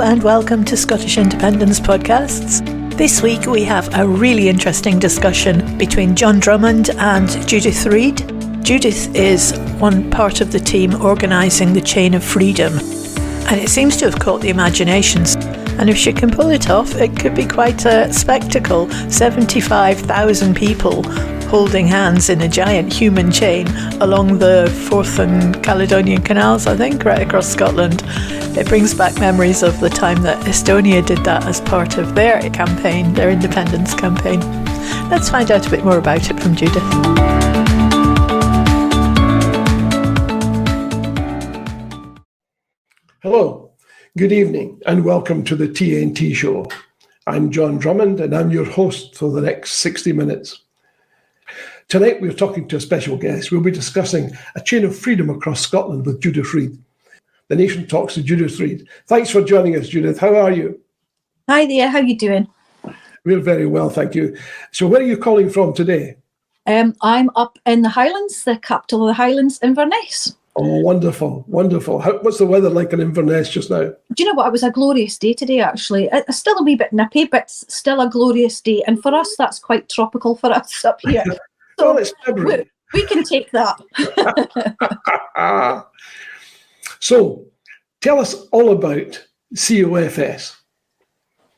and welcome to Scottish Independence Podcasts. This week we have a really interesting discussion between John Drummond and Judith Reid. Judith is one part of the team organising the Chain of Freedom, and it seems to have caught the imaginations. And if she can pull it off, it could be quite a spectacle. 75,000 people holding hands in a giant human chain along the Forth and Caledonian canals, I think, right across Scotland. It brings back memories of the time that Estonia did that as part of their campaign, their independence campaign. Let's find out a bit more about it from Judith. Hello, good evening, and welcome to the TNT Show. I'm John Drummond, and I'm your host for the next 60 minutes. Tonight, we're talking to a special guest. We'll be discussing a chain of freedom across Scotland with Judith Reid. The Nation talks to Judith Reid. Thanks for joining us, Judith. How are you? Hi there, how are you doing? We're very well, thank you. So where are you calling from today? I'm up in the Highlands, the capital of the Highlands, Inverness. Oh, wonderful, wonderful. What's the weather like in Inverness just now? Do you know what? It was a glorious day today, actually. It's still a wee bit nippy, but still a glorious day. And for us, that's quite tropical for us up here. So it's February. We can take that. So, tell us all about COFS.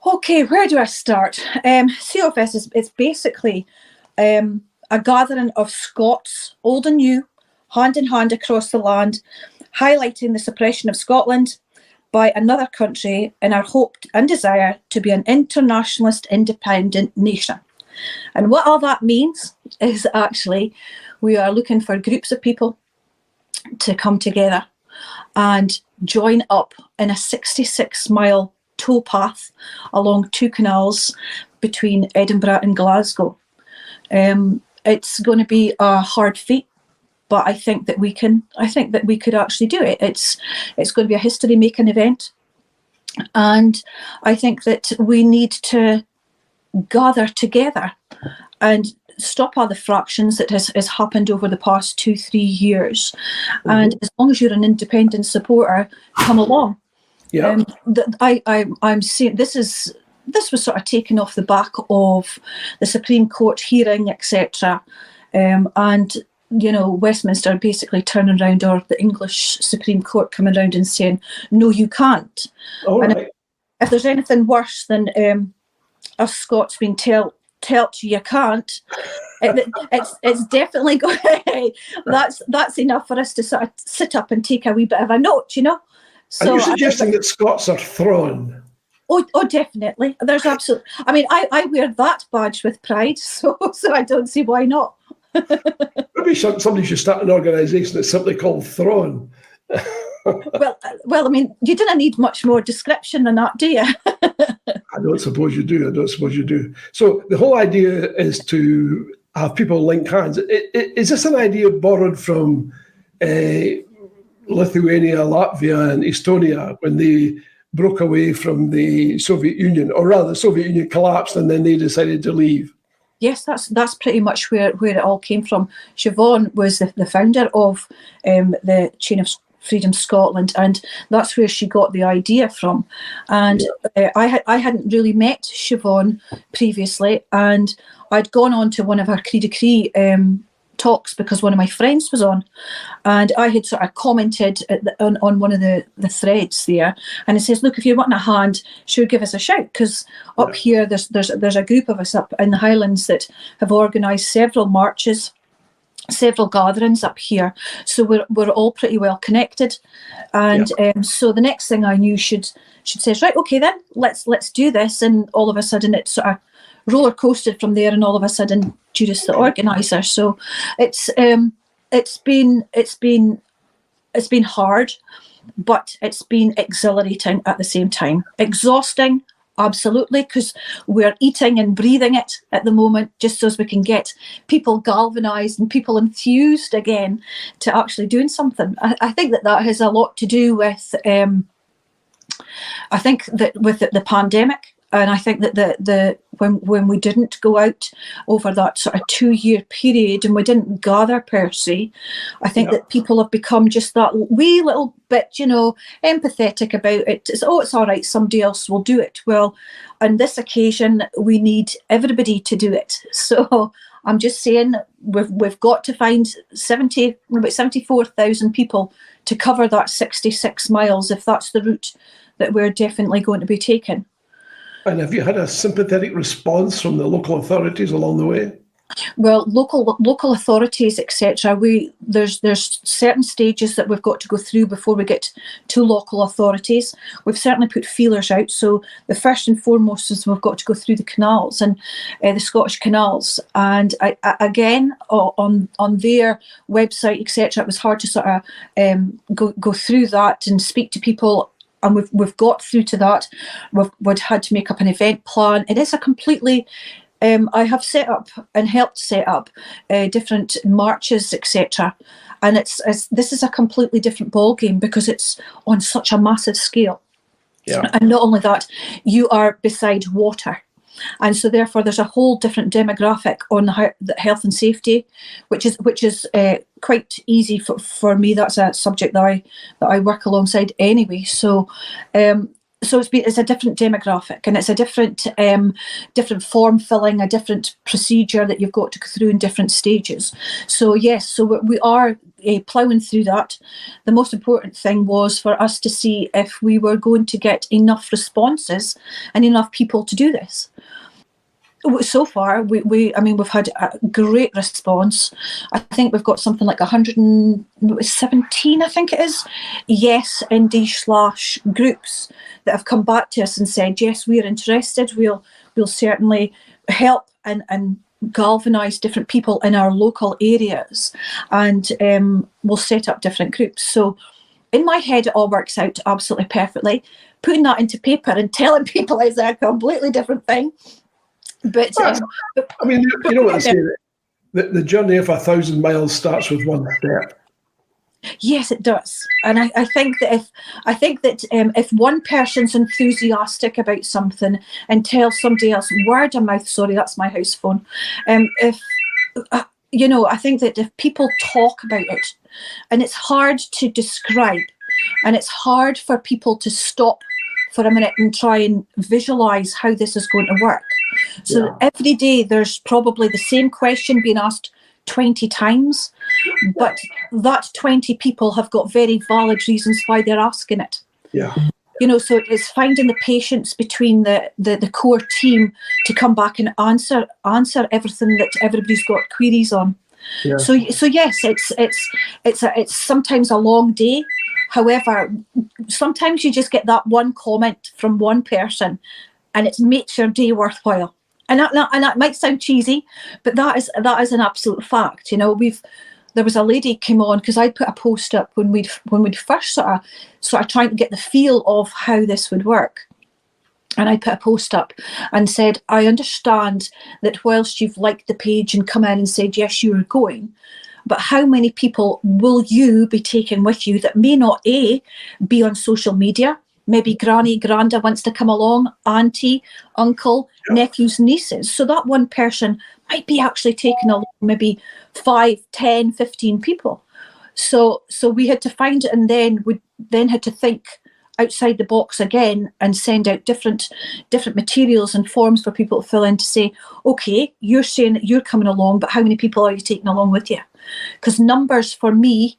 Okay, where do I start? COFS is basically a gathering of Scots, old and new, hand in hand across the land, highlighting the suppression of Scotland by another country in our hope and desire to be an internationalist independent nation. And what all that means is actually we are looking for groups of people to come together and join up in a 66-mile towpath along two canals between Edinburgh and Glasgow. It's going to be a hard feat, but I think that we could actually do it. It's going to be a history-making event, and I think that we need to gather together and stop all the fractions that has happened over the past 2-3 years. Mm-hmm. And as long as you're an independent supporter, come along. Yeah, I'm saying this was sort of taken off the back of the Supreme Court hearing, etc. And you know, Westminster basically turning around, or the English Supreme Court coming around and saying, "No, you can't." All and right. If there's anything worse than us Scots being told you can't, it's definitely going. That's enough for us to sort of sit up and take a wee bit of a note, you know. So are you suggesting that Scots are thrawn? Oh, definitely. There's absolutely. I mean, I wear that badge with pride, so I don't see why not. Maybe somebody should start an organisation that's simply called Thrawn. Well, I mean, you didn't need much more description than that, do you? I don't suppose you do. So the whole idea is to have people link hands. Is this an idea borrowed from Lithuania, Latvia, and Estonia when they broke away from the Soviet Union, or rather, the Soviet Union collapsed and then they decided to leave? Yes, that's pretty much where it all came from. Siobhan was the founder of the Chain of Freedom Scotland, and that's where she got the idea from. And I hadn't really met Siobhan previously, and I'd gone on to one of her Cri de Cri talks because one of my friends was on, and I had sort of commented on one of the threads there, and it says, "Look, if you want a hand, sure, give us a shout, because up here there's a group of us up in the Highlands that have organised several marches, several gatherings up here, so we're all pretty well connected." And so the next thing I knew, she says, "Right, okay then, let's do this," and all of a sudden it sort of roller coasted from there, and all of a sudden Judith's the organizer. So it's been hard, but it's been exhilarating at the same time. Exhausting, absolutely, because we're eating and breathing it at the moment, just so as we can get people galvanised and people enthused again to actually doing something. I think that has a lot to do with I think that with the pandemic And I think that when we didn't go out over that sort of 2-year period and we didn't gather per se, I think that people have become just that wee little bit, empathetic about it. It's all right, somebody else will do it. Well, on this occasion, we need everybody to do it. So I'm just saying we've got to find about 74,000 people to cover that 66 miles, if that's the route that we're definitely going to be taking. And have you had a sympathetic response from the local authorities along the way? Well, local authorities, etc. There's certain stages that we've got to go through before we get to local authorities. We've certainly put feelers out. So the first and foremost is we've got to go through the canals and the Scottish canals. And again, on their website, etc. It was hard to sort of go through that and speak to people. And we've got through to that. We've had to make up an event plan. It is a completely I have set up and helped set up different marches, etc. And this is a completely different ball game because it's on such a massive scale. Yeah. And not only that, you are beside water. And so therefore there's a whole different demographic on the health and safety, which is quite easy for me. That's a subject that I work alongside anyway. So it's a different demographic, and it's a different form filling, a different procedure that you've got to go through in different stages. So yes, so we are ploughing through that. The most important thing was for us to see if we were going to get enough responses and enough people to do this. So far, we've had a great response. I think we've got something like 117, I think it is, yes, ND/ groups that have come back to us and said, yes, we're interested. We'll certainly help and galvanise different people in our local areas, and we'll set up different groups. So in my head, it all works out absolutely perfectly. Putting that into paper and telling people is a completely different thing. But I mean, you know what they say, the journey of 1,000 miles starts with one step. Yes, it does, and I think that if one person's enthusiastic about something and tells somebody else word of mouth, sorry, that's my house phone. I think that if people talk about it, and it's hard to describe, and it's hard for people to stop for a minute and try and visualize how this is going to work. So every day there's probably the same question being asked 20 times, but that 20 people have got very valid reasons why they're asking it. Yeah. So it's finding the patience between the core team to come back and answer everything that everybody's got queries on. Yeah. So yes, it's sometimes a long day. However, sometimes you just get that one comment from one person and it makes your day worthwhile. And that might sound cheesy, but that is an absolute fact. There was a lady came on because I put a post up when we'd first sort of trying to get the feel of how this would work. And I put a post up and said, I understand that whilst you've liked the page and come in and said, yes, you are going, but how many people will you be taking with you that may not be on social media? Maybe granny, granda wants to come along, auntie, uncle, nephews, nieces. So that one person might be actually taking along maybe 5, 10, 15 people. So we had to find it, and then we had to think outside the box again and send out different materials and forms for people to fill in to say, okay, you're saying that you're coming along, but how many people are you taking along with you? Because numbers for me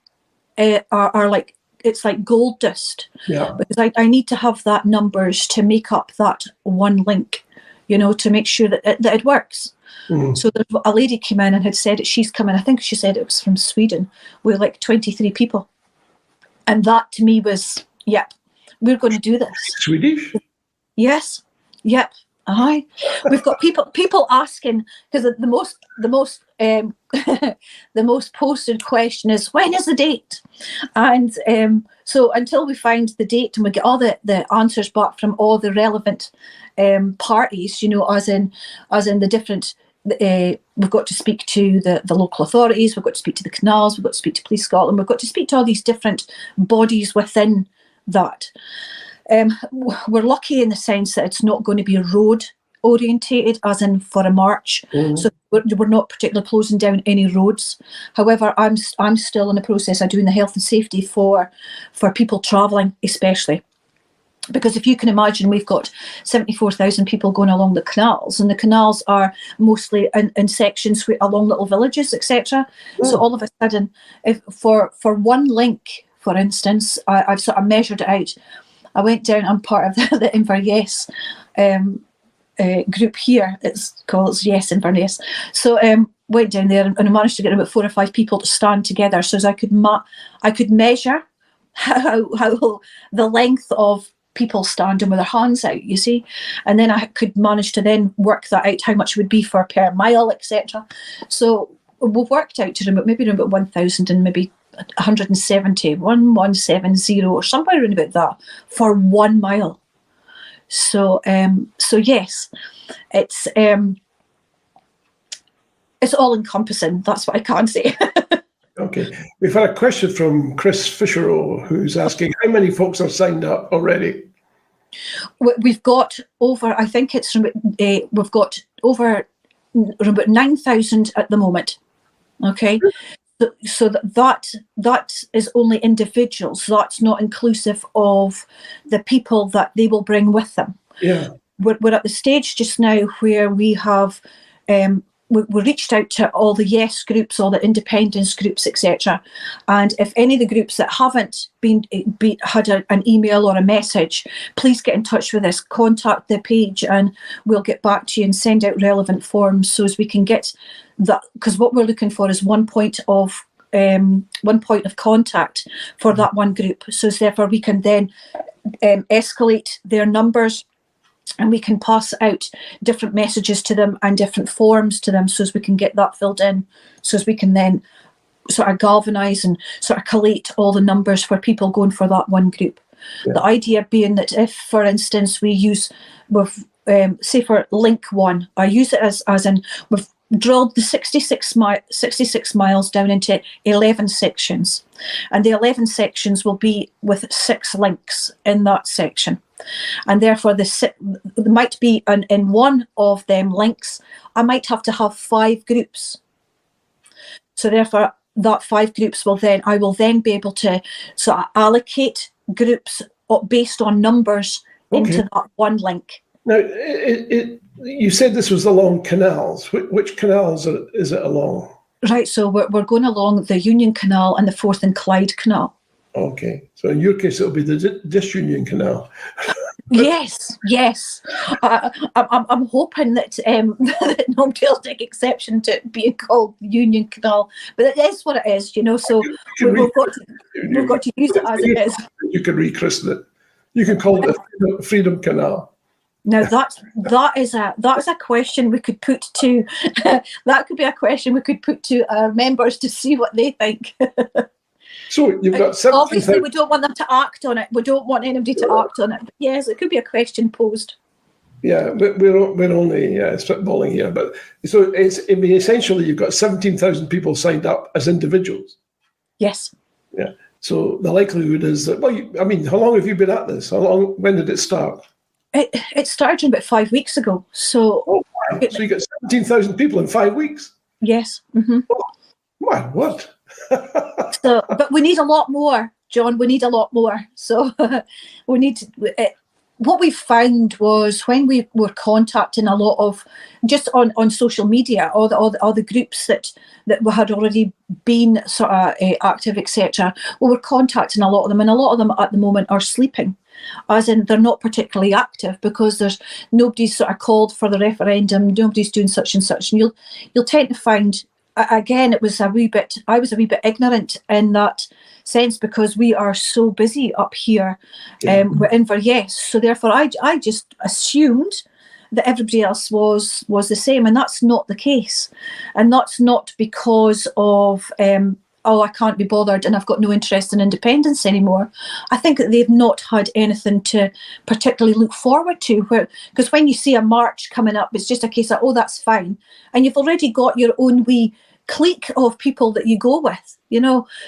are like, it's like gold dust. Yeah. Because I need to have that numbers to make up that one link, to make sure that it works. Mm. So a lady came in and had said that she's coming, I think she said it was from Sweden, with like 23 people. And that to me was, yep, we're going to do this. Swedish? Yes. Yep. Aye. We've got people asking, because the most the most posted question is, when is the date? And so until we find the date and we get all the answers back from all the relevant parties, as in the different, we've got to speak to the local authorities, we've got to speak to the canals, we've got to speak to Police Scotland, we've got to speak to all these different bodies within that. we're lucky in the sense that it's not going to be road orientated, as in for a march. So we're not particularly closing down any roads. However, I'm still in the process of doing the health and safety for people travelling, especially. Because if you can imagine, we've got 74,000 people going along the canals, and the canals are mostly in sections along little villages, etc. So all of a sudden, if for one link, for instance, I've sort of measured it out. I went down, I'm part of the Inverness group here. It's called Yes Inverness. So went down there and I managed to get about 4 or 5 people to stand together, so as I could measure how the length of people standing with their hands out, you see, and then I could manage to then work that out, how much it would be for per mile, etc. So we've worked out to maybe around about 1,000 and maybe 170, 1170 or somewhere around about that for 1 mile. So yes, it's all encompassing. That's what I can say. Okay, we've had a question from Chris Fisherow, who's asking how many folks are signed up already. We've got over, I think it's we've got over about 9,000 at the moment. Okay, so that is only individuals. That's not inclusive of the people that they will bring with them. Yeah, we're at the stage just now where we have. We reached out to all the Yes groups, all the independence groups, etc. And if any of the groups that haven't had an email or a message, please get in touch with us, contact the page, and we'll get back to you and send out relevant forms so as we can get that. Because what we're looking for is one point of contact for that one group. So therefore we can then escalate their numbers. And we can pass out different messages to them and different forms to them so as we can get that filled in, so as we can then sort of galvanise and sort of collate all the numbers for people going for that one group. Yeah. The idea being that if, for instance, we use, say for link 1, I use it as in we've drilled the 66 miles down into 11 sections. And the 11 sections will be with 6 links in that section. And therefore, there might be in one of them links, I might have to have 5 groups. So therefore, that 5 groups I will then be able to sort of allocate groups based on numbers into that one link. Now, you said this was along canals. Which canals is it along? Right, so we're going along the Union Canal and the Forth and Clyde Canal. Okay, so in your case, it'll be the Disunion Canal. Yes. I'm hoping that, that nobody will take exception to it being called Union Canal, but it is what it is, you know. So we've got to use it as it is. You can rechristen it. You can call it the Freedom Canal. Now that is a question we could put to that could be a question we could put to our members to see what they think. So you've got obviously we don't want them to act on it. We don't want anybody to act on it. But yes, it could be a question posed. Yeah, we're only spitballing here, but so essentially you've got 17,000 people signed up as individuals. Yes. Yeah. So the likelihood is that how long have you been at this? When did it start? It started about 5 weeks ago. So so you got 17,000 people in 5 weeks? Yes. Mm-hmm. Oh, my word. So, but we need a lot more, John. We need a lot more. So we need what we found was when we were contacting a lot of just on social media, all the groups that had already been sort of active, etc. We were contacting a lot of them, and a lot of them at the moment are sleeping, as in they're not particularly active because there's nobody's sort of called for the referendum, nobody's doing such and such, and you'll tend to find. Again, I was a wee bit ignorant in that sense because we are so busy up here. We're in Inverness, so therefore I just assumed that everybody else was the same, and that's not the case. And that's not because of I can't be bothered and I've got no interest in independence anymore. I think that they've not had anything to particularly look forward to, because when you see a march coming up, it's just a case of, that's fine. And you've already got your own wee clique of people that you go with,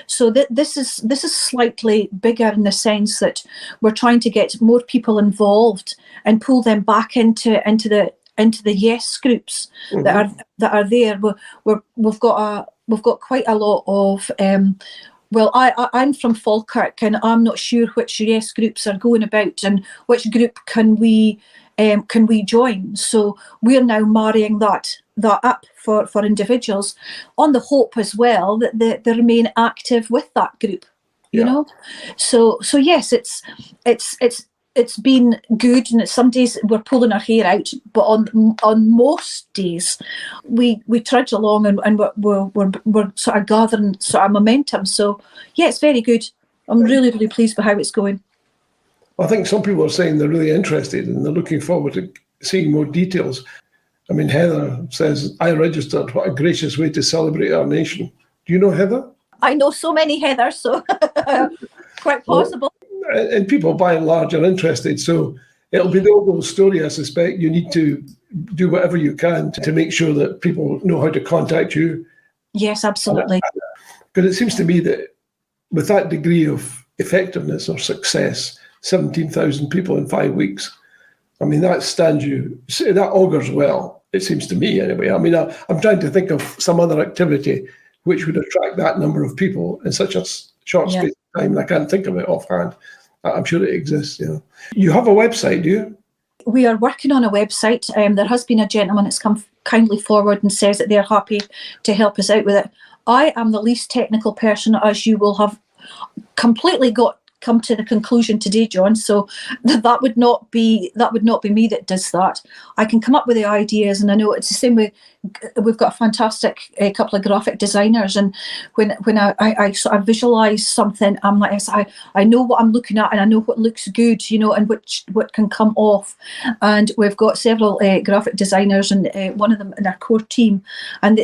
so this is slightly bigger in the sense that we're trying to get more people involved and pull them back into the yes groups that are there. We've got quite a lot of well, I'm from Falkirk, and I'm not sure which yes groups are going about and which group can we join. So we're now marrying that up for individuals on the hope as well that they remain active with that group. So yes, it's been good, and some days we're pulling our hair out, but on most days we trudge along and we're sort of gathering sort of momentum. So yeah, it's very good. I'm really, really pleased with how it's going. I think some people are saying they're really interested and they're looking forward to seeing more details. I mean, Heather says, I registered. What a gracious way to celebrate our nation. Do you know Heather? I know so many Heathers, so quite possible. Well, and people by and large are interested. So it'll be the old story, I suspect. You need to do whatever you can to make sure that people know how to contact you. Yes, absolutely. Because it seems to me that with that degree of effectiveness or success, 17,000 people in 5 weeks, I mean, that augurs well, it seems to me anyway. I mean, I'm trying to think of some other activity which would attract that number of people in such a short space of time, and I can't think of it offhand. I'm sure it exists. You have a website, do you? We are working on a website. There has been a gentleman that's come kindly forward and says that they're happy to help us out with it. I am the least technical person, as you will have completely come to the conclusion today, John. So that would not be me that does that. I can come up with the ideas, and I know it's the same way. We've got a fantastic couple of graphic designers, and when I sort of visualize something, I'm like, I know what I'm looking at, and I know what looks good, and what can come off. And we've got several graphic designers, and one of them in our core team, and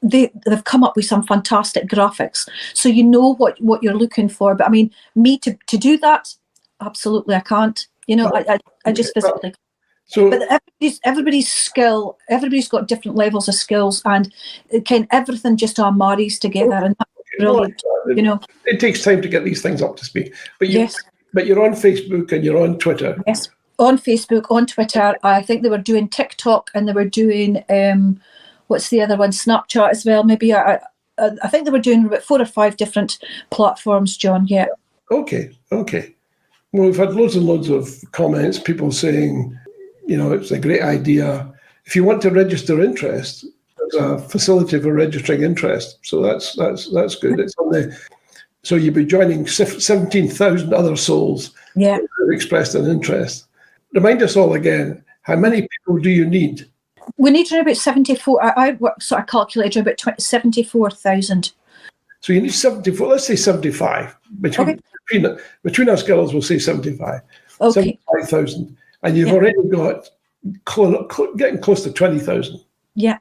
they've come up with some fantastic graphics, so you know what you're looking for. But I mean, me to do that, absolutely I can't. I just physically. So, but everybody's skill, everybody's got different levels of skills, and everything just all marries together, and that's brilliant. It takes time to get these things up to speed. But yes. But you're on Facebook and you're on Twitter. Yes, on Facebook, on Twitter. I think they were doing TikTok, and they were doing what's the other one? Snapchat as well. Maybe I think they were doing about 4 or 5 different platforms, John. Yeah. Okay. Well, we've had loads and loads of comments, people saying, it's a great idea. If you want to register interest, there's a facility for registering interest. So that's good. It's on so you'll be joining 17,000 other souls who have expressed an interest. Remind us all again, how many people do you need? We need around about 74. I sort of calculated around about 74,000. So you need 74. Let's say 75. Between us girls, we'll say 75. Okay. 75,000. And you've already got getting close to 20,000. Yeah.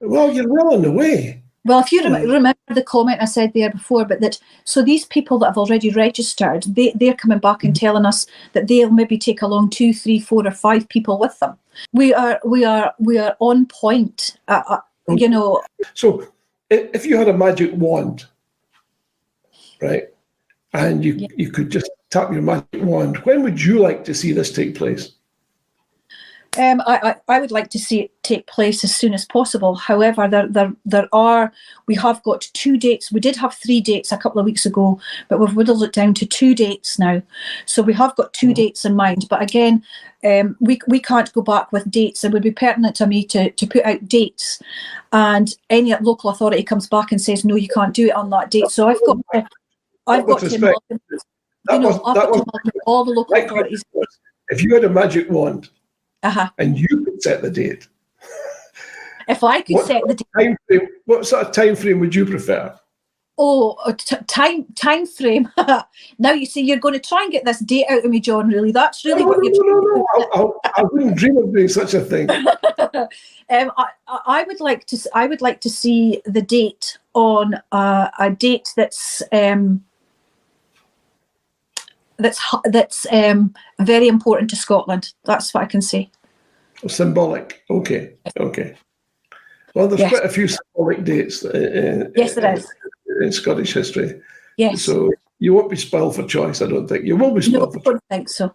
Well, you're well on the way. Well, if you remember the comment I said there before, but so these people that have already registered, they're coming back and telling us that they'll maybe take along 2, 3, 4, or 5 people with them. We are on point. So, if you had a magic wand, right, and you could just tap your magic wand, when would you like to see this take place? I would like to see it take place as soon as possible. However, we have got 2 dates. We did have 3 dates a couple of weeks ago, but we've whittled it down to 2 dates now. So we have got 2 dates in mind. But again, we can't go back with dates. It would be pertinent to me to put out dates, and any local authority comes back and says, no, you can't do it on that date. So I've got to involve all the local authorities. If you had a magic wand, and you could set the date. If I could set the date. What sort of time frame would you prefer? Oh, time frame. Now you see, you're going to try and get this date out of me, John. Really, that's really what you're trying to do. I wouldn't dream of doing such a thing. I would like to see the date on a date that's very important to Scotland. That's what I can say. Symbolic. Okay. Well, there's Yes. quite a few symbolic dates Yes, there is. in Scottish history. Yes. So you won't be spoiled for choice, I don't think. You will be No, spoiled I for choice. don't think so.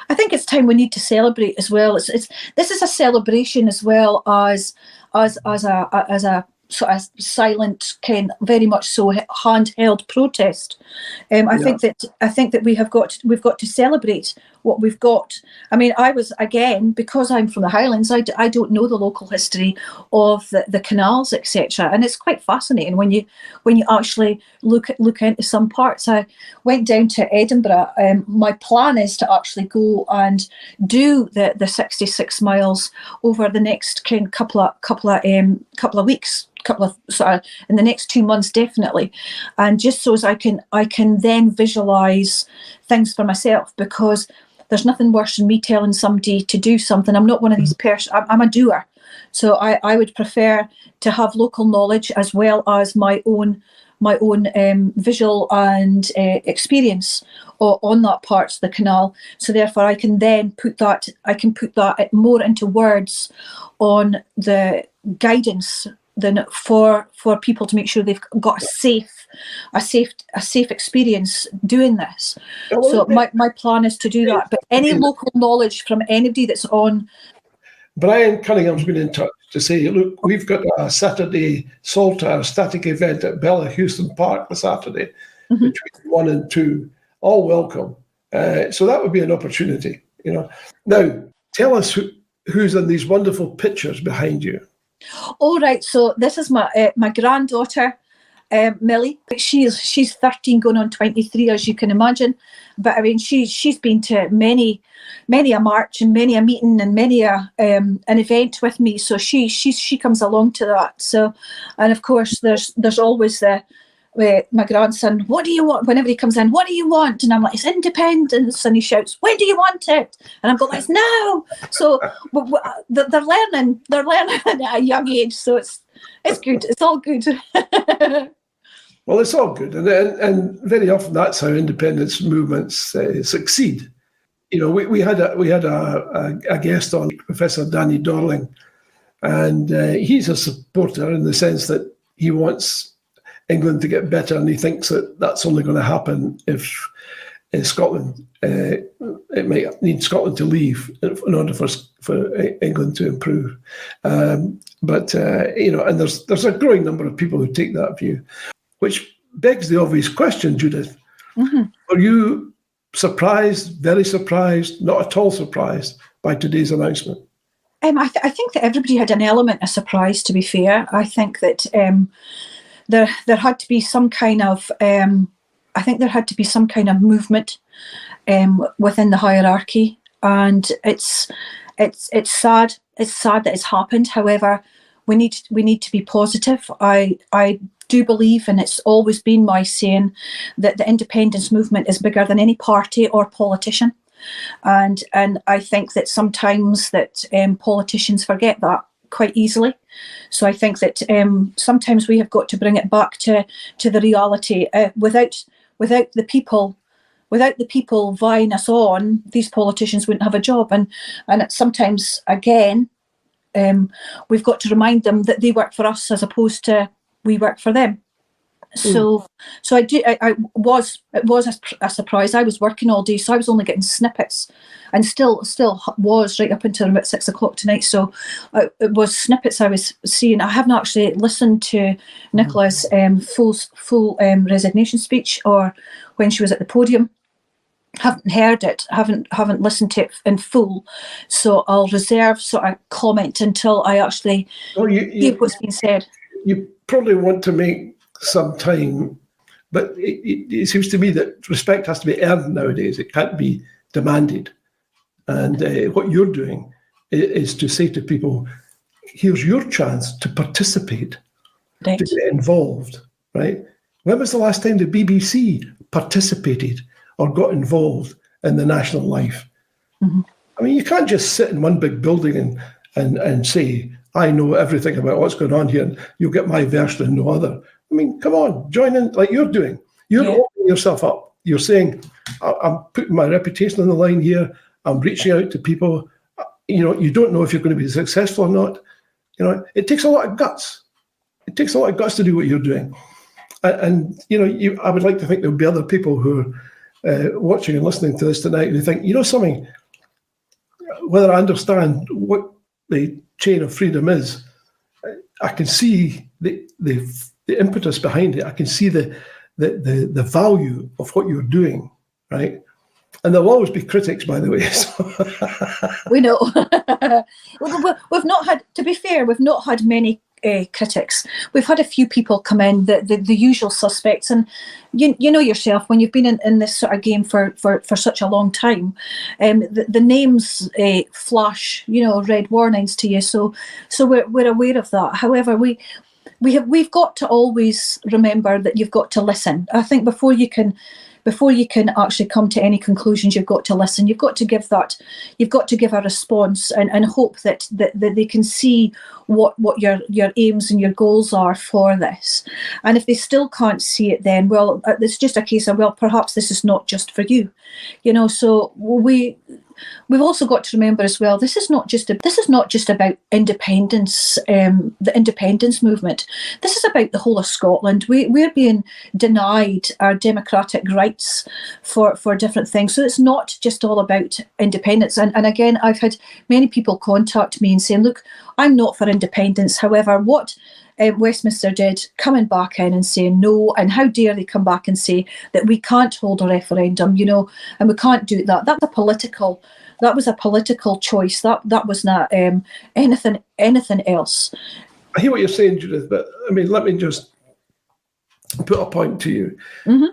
I think it's time we need to celebrate as well. This is a celebration as well as a sort of silent, kind, very much so handheld protest. I think that we've got to celebrate what we've got. I mean, I was, again, because I'm from the Highlands, I don't know the local history of the canals, etc. And it's quite fascinating when you actually look into some parts. I went down to Edinburgh. My plan is to actually go and do the 66 miles over the next couple of weeks. In the next 2 months, definitely, and just so as I can then visualize things for myself, because there's nothing worse than me telling somebody to do something. I'm not one of these I'm a doer, so I would prefer to have local knowledge as well as my own visual and experience on that part of the canal. So therefore, I can then put that more into words on the guidance than for people to make sure they've got a safe experience doing this. So my plan is to do that. But any local knowledge from anybody that's on. Brian Cunningham's been in touch to say, look, we've got a Saturday Saltire static event at Bella Houston Park this Saturday, between 1 and 2. All welcome. So that would be an opportunity, you know. Now, tell us who's in these wonderful pictures behind you. All right, so this is my granddaughter, Millie. She's 13, going on 23, as you can imagine. But I mean, she's been to many a march and many a meeting and many an event with me. So she comes along to that. So, and of course, there's always my grandson, what do you want? Whenever he comes in, what do you want? And I'm like, it's independence. And he shouts, when do you want it? And I'm going, it's now. So they're learning at a young age. So it's good. It's all good. Well, it's all good. And very often that's how independence movements succeed. You know, we had a guest on, Professor Danny Dorling, and he's a supporter in the sense that he wants England to get better, and he thinks that that's only going to happen if Scotland, it might need Scotland to leave in order for England to improve. But you know, and there's a growing number of people who take that view, which begs the obvious question, Judith. Are you surprised, very surprised, not at all surprised by today's announcement? I think that everybody had an element of surprise, to be fair. I think that there had to be some kind of movement within the hierarchy, and it's sad. It's sad that it's happened. However, we need to be positive. I do believe, and it's always been my saying, that the independence movement is bigger than any party or politician, and I think that sometimes that politicians forget that quite easily. So I think that sometimes we have got to bring it back to the reality. Without the people vying us on, these politicians wouldn't have a job. And sometimes, again, we've got to remind them that they work for us as opposed to we work for them. So it was a surprise. I was working all day, so I was only getting snippets, and still was right up until about 6 o'clock tonight. So it was snippets I was seeing. I haven't actually listened to Nicola's full resignation speech, or when she was at the podium. Haven't heard it. Haven't listened to it in full. So I'll reserve sort of comment until I actually hear what's been said. You probably want to make some time, but it seems to me that respect has to be earned nowadays. It can't be demanded. And what you're doing is to say to people, here's your chance to participate, right, to get involved, right? When was the last time the BBC participated or got involved in the national life? I mean, you can't just sit in one big building and say, I know everything about what's going on here, and you'll get my version and no other. I mean, come on, join in like you're doing. You're opening yourself up. You're saying, I'm putting my reputation on the line here. I'm reaching out to people. You know, you don't know if you're going to be successful or not. It takes a lot of guts. It takes a lot of guts to do what you're doing. And I would like to think there'll be other people who are watching and listening to this tonight who think, something, whether I understand what the chain of freedom is, I can see the impetus behind it. I can see the value of what you're doing, right? And there'll always be critics, by the way. So. We know. We've not had, to be fair, we've not had many critics. We've had a few people come in, the usual suspects, and you know yourself, when you've been in this sort of game for such a long time, the names flash, red warnings to you. So we're aware of that. However, we've got to always remember that you've got to listen. I think before you can actually come to any conclusions, you've got to listen. You've got to give a response and hope that they can see what your aims and your goals are for this. And if they still can't see it, then, well, it's just a case of, well, perhaps this is not just for you. So we've also got to remember as well, this is not just about independence, the independence movement. This is about the whole of Scotland. We're being denied our democratic rights for different things. So it's not just all about independence. And again, I've had many people contact me and saying, look, I'm not for independence. However, what Westminster did, coming back in and saying no, and how dare they come back and say that we can't hold a referendum, and we can't do that. That was a political choice. That was not anything else. I hear what you're saying, Judith, but I mean, let me just put a point to you. Mm-hmm.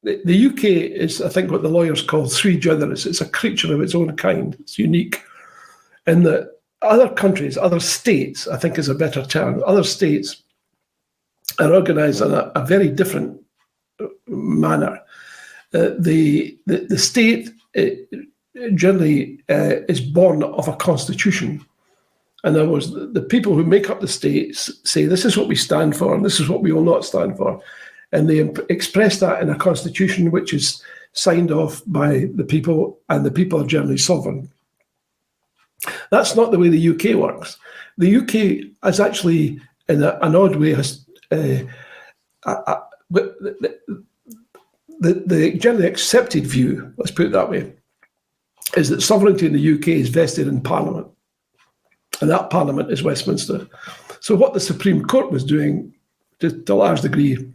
The UK is, I think, what the lawyers call sui generis. It's a creature of its own kind. It's unique in that other countries, other states, I think is a better term, other states are organised in a very different manner. The state generally is born of a constitution. In other words, the people who make up the states say, this is what we stand for and this is what we will not stand for. And they express that in a constitution which is signed off by the people, and the people are generally sovereign. That's not the way the UK works. The UK is actually, in an odd way, has the generally accepted view, let's put it that way, is that sovereignty in the UK is vested in Parliament, and that Parliament is Westminster. So what the Supreme Court was doing, to a large degree,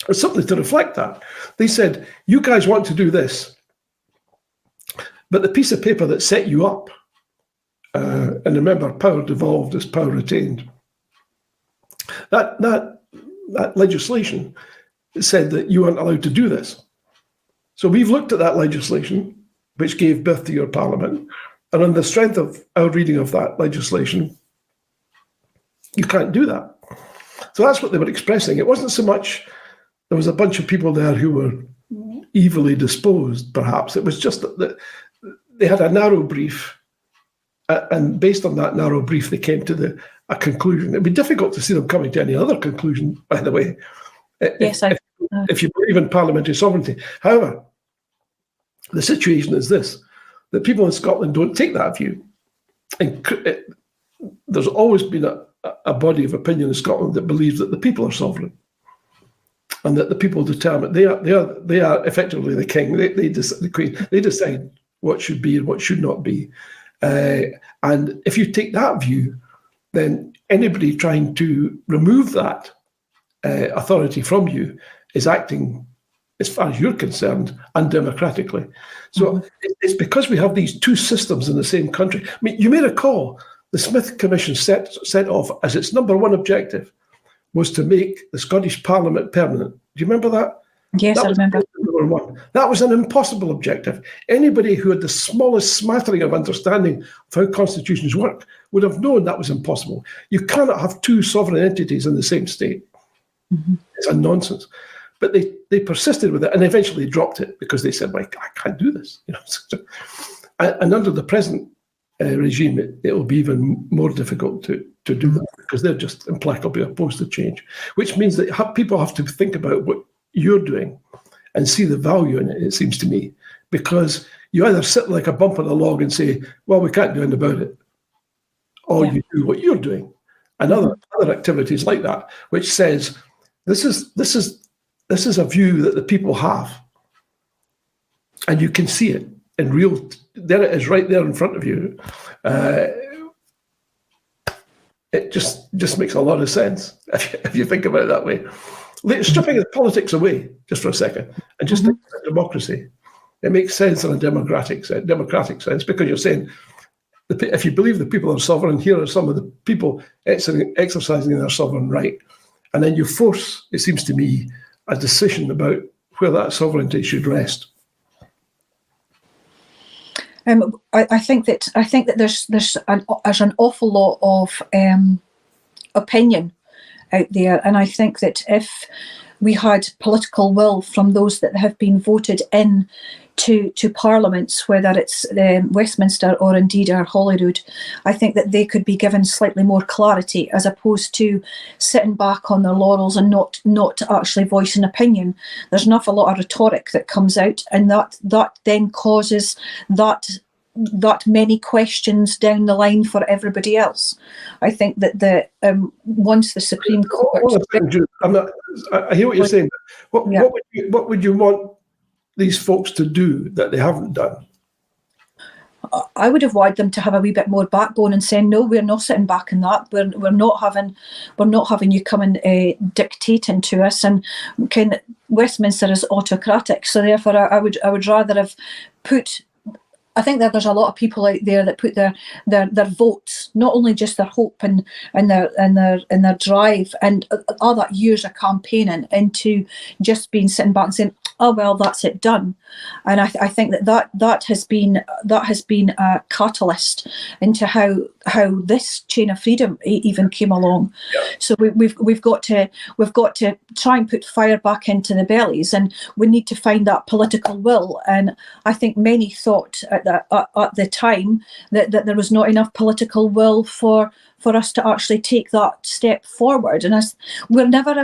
was something to reflect that. They said, you guys want to do this, but the piece of paper that set you up, and remember, power devolved is power retained. That legislation said that you weren't allowed to do this. So we've looked at that legislation, which gave birth to your Parliament, and on the strength of our reading of that legislation, you can't do that. So that's what they were expressing. It wasn't so much there was a bunch of people there who were evilly disposed, perhaps. It was just that they had a narrow brief, and based on that narrow brief, they came to a conclusion. It'd be difficult to see them coming to any other conclusion, by the way, if you believe in parliamentary sovereignty. However, the situation is this, that people in Scotland don't take that view. And there's always been a body of opinion in Scotland that believes that the people are sovereign, and that the people determine, they are effectively the king, the queen, they decide what should be and what should not be. And if you take that view, then anybody trying to remove that authority from you is acting, as far as you're concerned, undemocratically. So it's because we have these two systems in the same country. I mean, you may recall the Smith Commission set off as its number one objective was to make the Scottish Parliament permanent. Do you remember that? Yes, I remember. Number one. That was an impossible objective. Anybody who had the smallest smattering of understanding of how constitutions work would have known that was impossible. You cannot have two sovereign entities in the same state. Mm-hmm. It's a nonsense. But they persisted with it, and eventually dropped it because they said, "Like, I can't do this." And under the present regime, it will be even more difficult to do that, because they're just implacably opposed to change. Which means that people have to think about what you're doing and see the value in it, it seems to me, because you either sit like a bump on a log and say, well, we can't do anything about it, or you do what you're doing. and other activities like that, which says this is a view that the people have, and you can see it in real. There it is, right there in front of you. It just makes a lot of sense if you think about it that way. Stripping the politics away just for a second, and just think about democracy. It makes sense in a democratic sense, because you're saying, if you believe the people are sovereign, here are some of the people exercising their sovereign right. And then you force, it seems to me, a decision about where that sovereignty should rest. I think that there's an awful lot of opinion out there, and I think that if we had political will from those that have been voted in to parliaments, whether it's Westminster or indeed our Holyrood, I think that they could be given slightly more clarity, as opposed to sitting back on their laurels and not actually voice an opinion. There's an awful lot of rhetoric that comes out, and that then causes that many questions down the line for everybody else. I think that once the Supreme Court... I hear what you're saying. What would you want these folks to do that they haven't done? I would have wanted them to have a wee bit more backbone and saying, no, we're not sitting back in that. We're not having you come and dictating to us. And Westminster is autocratic, so therefore I would rather have put. I think that there's a lot of people out there that put their votes, not only just their hope and their drive and all that years of campaigning, into just being sitting back and saying, oh well, that's it, done. And I think that has been a catalyst into how this chain of freedom even came along. Yeah. So we've got to try and put fire back into the bellies, and we need to find that political will. And I think many thought at the time that there was not enough political will for us to actually take that step forward. And we're never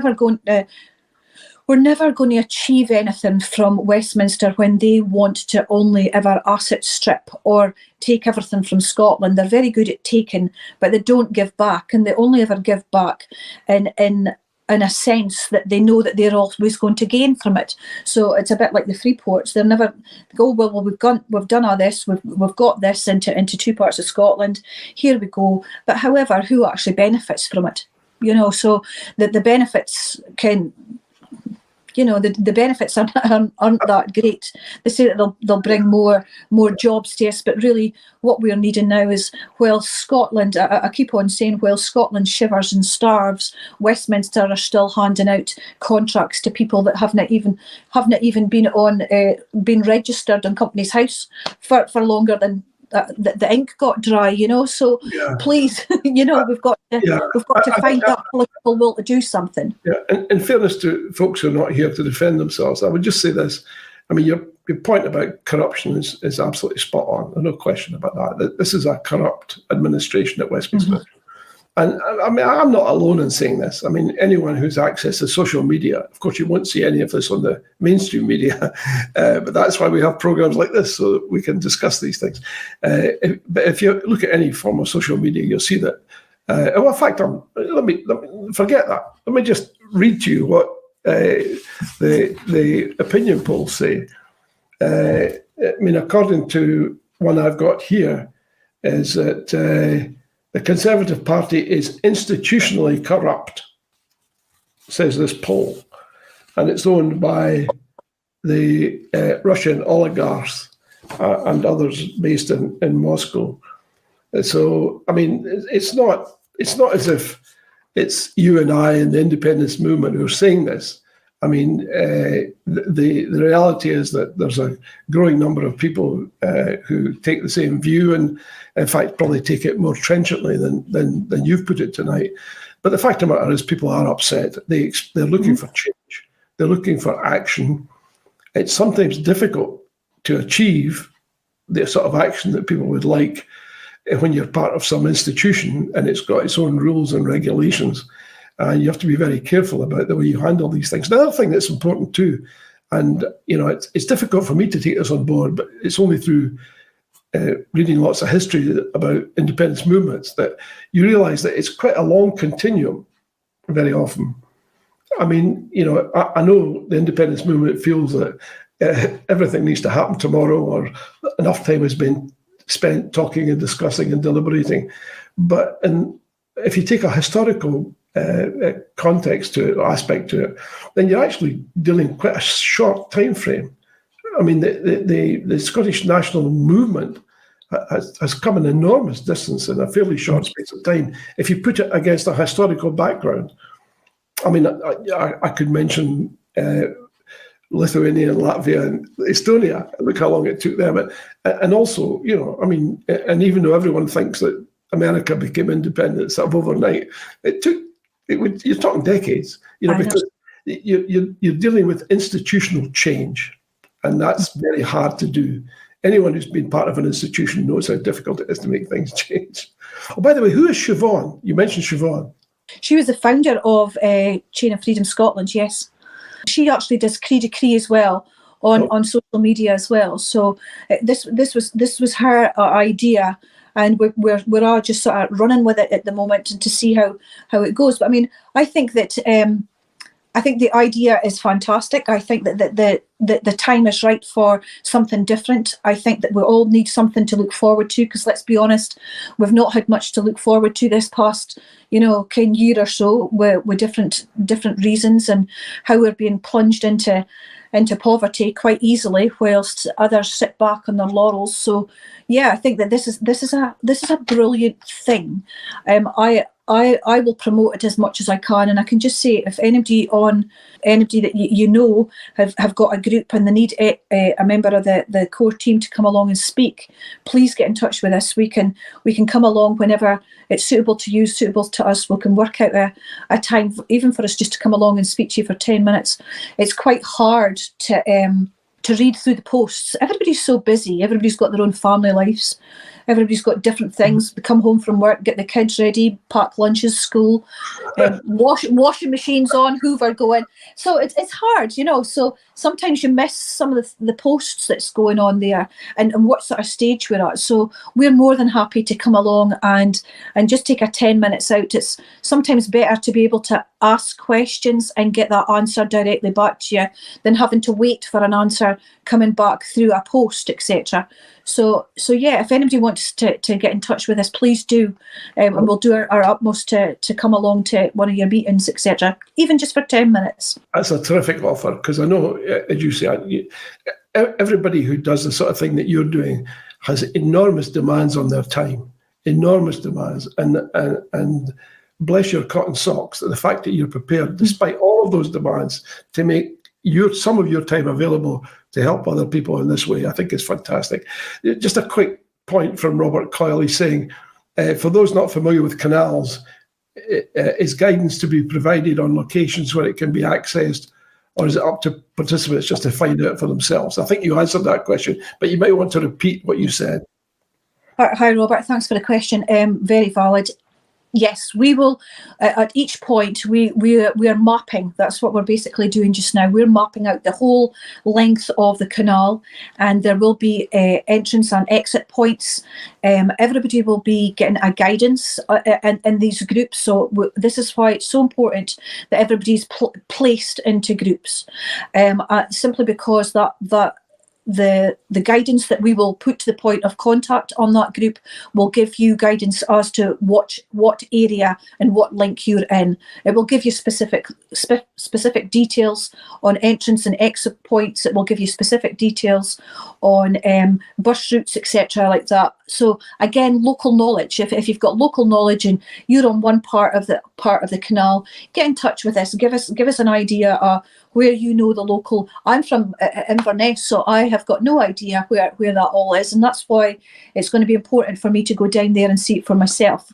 going to achieve anything from Westminster when they want to only ever asset strip or take everything from Scotland. They're very good at taking, but they don't give back, and they only ever give back in a sense that they know that they're always going to gain from it. So it's a bit like the Freeports. They'll never go, well, we've done all this, we've got this into two parts of Scotland. Here we go. But however, who actually benefits from it? So the benefits can. The benefits aren't that great. They say that they'll bring more jobs to us, but really what we're needing now is, while Scotland, I keep on saying, while Scotland shivers and starves, Westminster are still handing out contracts to people that haven't even been registered on Companies House for longer than the ink got dry, So please, we've got to find that political will to do something. Yeah, in fairness to folks who are not here to defend themselves, I would just say this. I mean, your point about corruption is absolutely spot on. There's no question about that. This is a corrupt administration at Westminster. Mm-hmm. And I mean, I'm not alone in saying this. I mean, anyone who's access to social media, of course, you won't see any of this on the mainstream media, but that's why we have programs like this, so that we can discuss these things. But if you look at any form of social media, you'll see that. In fact, let me forget that. Let me just read to you what the opinion polls say. I mean, according to one I've got here, is that the Conservative Party is institutionally corrupt, says this poll, and it's owned by the Russian oligarchs and others based in Moscow. So, I mean, it's not as if it's you and I and the independence movement who are saying this. I mean, the reality is that there's a growing number of people who take the same view, and in fact probably take it more trenchantly than you've put it tonight. But the fact of the matter is, people are upset. They're looking for change. They're looking for action. It's sometimes difficult to achieve the sort of action that people would like when you're part of some institution and it's got its own rules and regulations. And you have to be very careful about the way you handle these things. Another thing that's important too, and it's difficult for me to take this on board, but it's only through reading lots of history about independence movements, that you realise that it's quite a long continuum very often. I mean, I know the independence movement feels that everything needs to happen tomorrow, or enough time has been spent talking and discussing and deliberating. But if you take a historical context to it, or aspect to it, then you're actually dealing with quite a short time frame. I mean, the Scottish national movement has come an enormous distance in a fairly short space of time. If you put it against a historical background, I mean, I could mention Lithuania, and Latvia, and Estonia. Look how long it took them, and also, I mean, and even though everyone thinks that America became independent sort of overnight, you're talking decades, because you're dealing with institutional change, and that's very hard to do. Anyone who's been part of an institution knows how difficult it is to make things change. Oh, by the way, who is Siobhan? You mentioned Siobhan. She was the founder of Chain of Freedom Scotland, yes. She actually does Cri de Cri as well on social media as well. So this was her idea, and we're all just sort of running with it at the moment, and to see how it goes. But I mean, I think that I think the idea is fantastic. I think that the time is right for something different. I think that we all need something to look forward to, because let's be honest, we've not had much to look forward to this past, kind of year or so, with different reasons, and how we're being plunged into poverty quite easily, whilst others sit back on their laurels. So yeah, I think that this is a brilliant thing. I will promote it as much as I can, and I can just say, if anybody that have got a group and they need a member of the core team to come along and speak, please get in touch with us. We can come along whenever it's suitable to you, suitable to us. We can work out a time, even for us just to come along and speak to you for 10 minutes. It's quite hard to read through the posts. Everybody's so busy. Everybody's got their own family lives. Everybody's got different things. They come home from work, get the kids ready, pack lunches, school, washing machines on, Hoover going. So it's hard, So sometimes you miss some of the posts that's going on there, and what sort of stage we're at. So we're more than happy to come along and just take a 10 minutes out. It's sometimes better to be able to ask questions and get that answer directly back to you than having to wait for an answer coming back through a post, etc. So yeah, if anybody wants to get in touch with us, please do, and we'll do our utmost to come along to one of your meetings, etc., even just for 10 minutes. That's a terrific offer, because I know, as you say, everybody who does the sort of thing that you're doing has enormous demands on their time, enormous demands, and bless your cotton socks, the fact that you're prepared, despite all of those demands, to make some of your time available to help other people in this way, I think is fantastic. Just a quick point from Robert Coyle. He's saying, for those not familiar with canals, is guidance to be provided on locations where it can be accessed, or is it up to participants just to find out for themselves? I think you answered that question, but you might want to repeat what you said. Hi, Robert. Thanks for the question. Very valid. Yes, we will. At each point, we are mapping. That's what we're basically doing just now. We're mapping out the whole length of the canal, and there will be entrance and exit points. Everybody will be getting a guidance in these groups. So this is why it's so important that everybody's placed into groups, simply because the guidance that we will put to the point of contact on that group will give you guidance as to what area and what link you're in. It will give you specific details on entrance and exit points. It will give you specific details on bus routes, etc., like that. So again, local knowledge. If you've got local knowledge and you're on one part of the canal, get in touch with us. Give us an idea of where you know the local. I'm from Inverness, so I have got no idea where that all is, and that's why it's going to be important for me to go down there and see it for myself.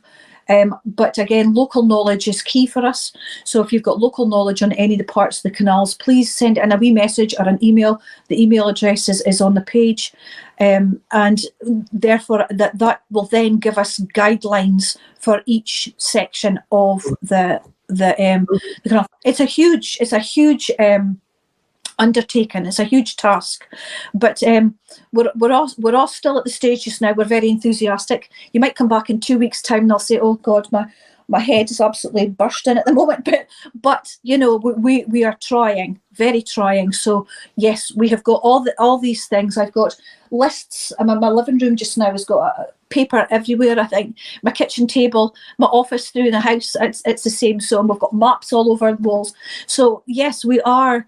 But again, local knowledge is key for us. So if you've got local knowledge on any of the parts of the canals, please send it in a wee message or an email. The email address is on the page, and therefore that will then give us guidelines for each section of the canal. It's a huge undertaken. It's a huge task, but we're all still at the stage just now. We're very enthusiastic. You might come back in 2 weeks' time and I'll say, "Oh God, my head is absolutely bursting at the moment." But you know, we are trying, very trying. So yes, we have got all these things. I've got lists. My living room just now has got a paper everywhere. I think my kitchen table, my office through the house, it's the same. So we've got maps all over the walls. So yes, we are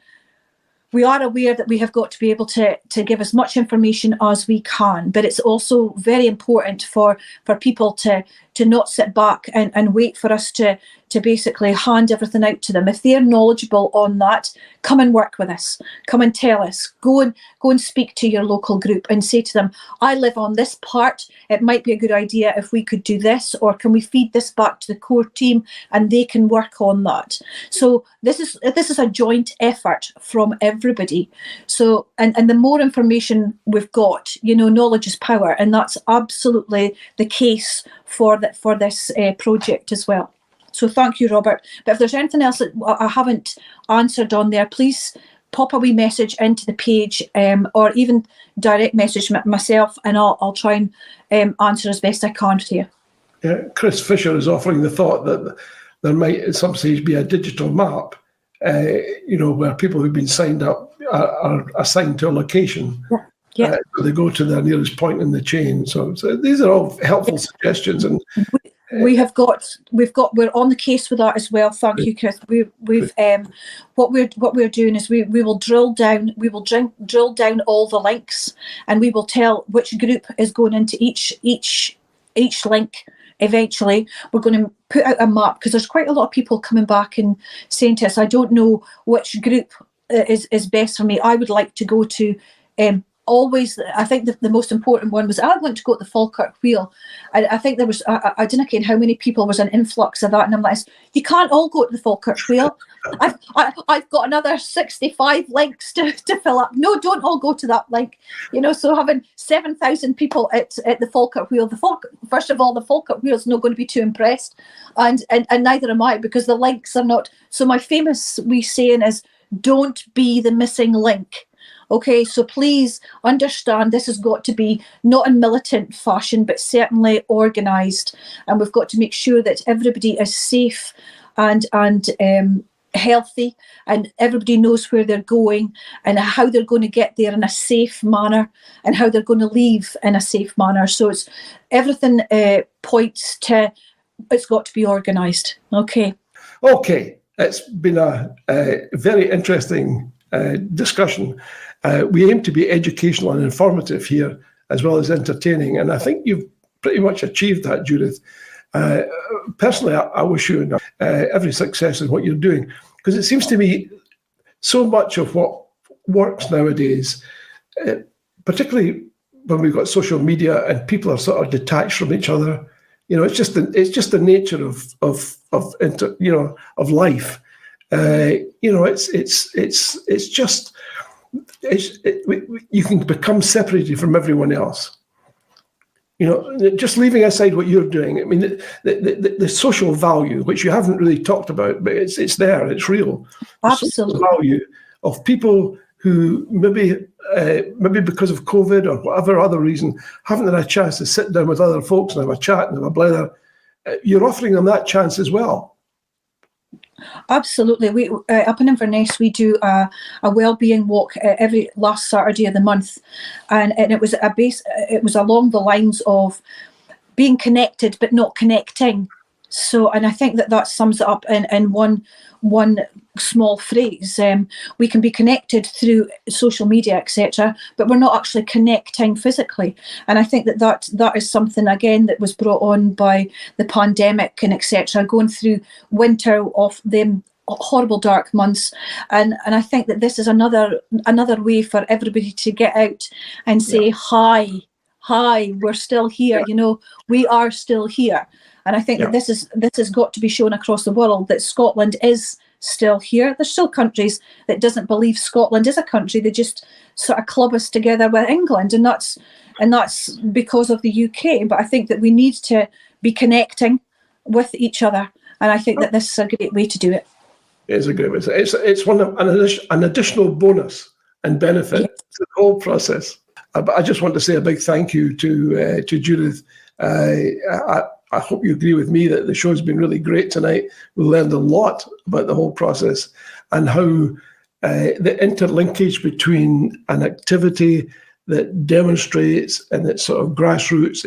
aware that we have got to be able to give as much information as we can, but it's also very important for people to not sit back and wait for us to basically hand everything out to them. If they're knowledgeable on that, come and work with us. Come and tell us. Go and speak to your local group and say to them, "I live on this part. It might be a good idea if we could do this, or can we feed this back to the core team and they can work on that." So this is a joint effort from everybody. So and the more information we've got, you know, knowledge is power, and that's absolutely the case for this project as well. So thank you, Robert. But if there's anything else that I haven't answered on there, please pop a wee message into the page, or even direct message myself, and I'll try and answer as best I can to you. Yeah, Chris Fisher is offering the thought that there might at some stage be a digital map, you know, where people who've been signed up are assigned to a location. Yeah. So they go to their nearest point in the chain. So these are all helpful suggestions, and we're on the case with that as well. Thank you, Chris. What we're doing is we will drill down all the links, and we will tell which group is going into each link. Eventually, we're going to put out a map, because there's quite a lot of people coming back and saying to us, "I don't know which group is best for me. I would like to go to." Always, I think the most important one was, I want to go to the Falkirk Wheel. I think there was, I didn't know how many people was an influx of that, and I'm like, you can't all go to the Falkirk Wheel. I've got another 65 links to fill up. No, don't all go to that link. You know, so having 7,000 people at the Falkirk Wheel, first of all, the Falkirk Wheel is not going to be too impressed, and neither am I, because the links are not. So my famous wee saying is, don't be the missing link. Okay, so please understand, this has got to be not in militant fashion, but certainly organised, and we've got to make sure that everybody is safe and healthy, and everybody knows where they're going and how they're going to get there in a safe manner, and how they're going to leave in a safe manner. So it's everything points to it's got to be organised. Okay, it's been a very interesting discussion. We aim to be educational and informative here, as well as entertaining, and I think you've pretty much achieved that, Judith. Personally, I wish you every success in what you're doing, because it seems to me so much of what works nowadays, particularly when we've got social media and people are sort of detached from each other. You know, it's just the nature of life. You know, it's just. You can become separated from everyone else. You know, just leaving aside what you're doing. I mean, the social value, which you haven't really talked about, but it's there, it's real. Absolutely. The value of people who maybe because of COVID or whatever other reason haven't had a chance to sit down with other folks and have a chat and have a blather. You're offering them that chance as well. Absolutely. We up in Inverness, we do a wellbeing walk every last Saturday of the month, and it was along the lines of being connected but not connecting. So, and I think that sums it up in one small phrase. We can be connected through social media, etc., but we're not actually connecting physically. And I think that is something, again, that was brought on by the pandemic and etc., going through winter of them horrible dark months, and I think that this is another way for everybody to get out and say, hi, we're still here. You know, we are still here. And I think that this has got to be shown across the world, that Scotland is still here. There's still countries that doesn't believe Scotland is a country. They just sort of club us together with England, and that's because of the UK. But I think that we need to be connecting with each other, and I think that this is a great way to do it. It's a great way. It's an additional bonus and benefit to the whole process. But I just want to say a big thank you to Judith. I hope you agree with me that the show's been really great tonight. We learned a lot about the whole process and how the interlinkage between an activity that demonstrates and it's sort of grassroots,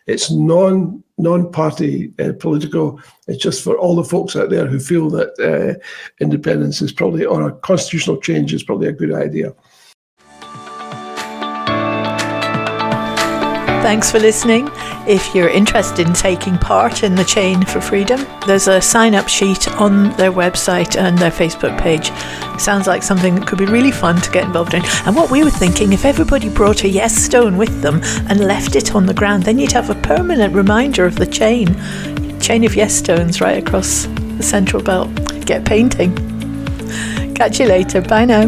it's non-party political. It's just for all the folks out there who feel that independence is probably, or a constitutional change is probably a good idea. Thanks for listening. If you're interested in taking part in the Chain for Freedom, there's a sign-up sheet on their website and their Facebook page. Sounds like something that could be really fun to get involved in. And what we were thinking, if everybody brought a yes stone with them and left it on the ground, then you'd have a permanent reminder of the chain of yes stones right across the central belt. Get painting. Catch you later. Bye now.